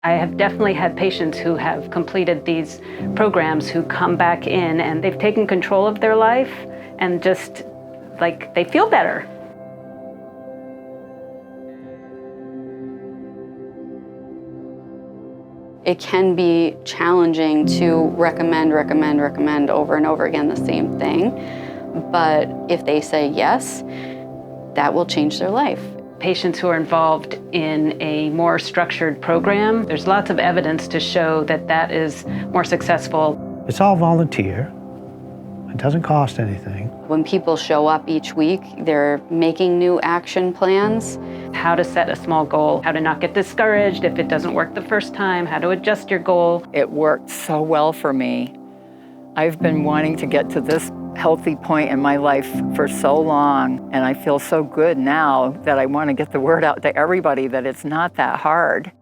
I have definitely had patients who have completed these programs who come back in and they've taken control of their life and just like they feel better. It can be challenging to recommend over and over again the same thing. But if they say yes, that will change their life. Patients who are involved in a more structured program, there's lots of evidence to show that that is more successful. It's all volunteer. It doesn't cost anything. When people show up each week, they're making new action plans. How to set a small goal, how to not get discouraged if it doesn't work the first time, how to adjust your goal. It worked so well for me. I've been wanting to get to this healthy point in my life for so long, and I feel so good now that I want to get the word out to everybody that it's not that hard.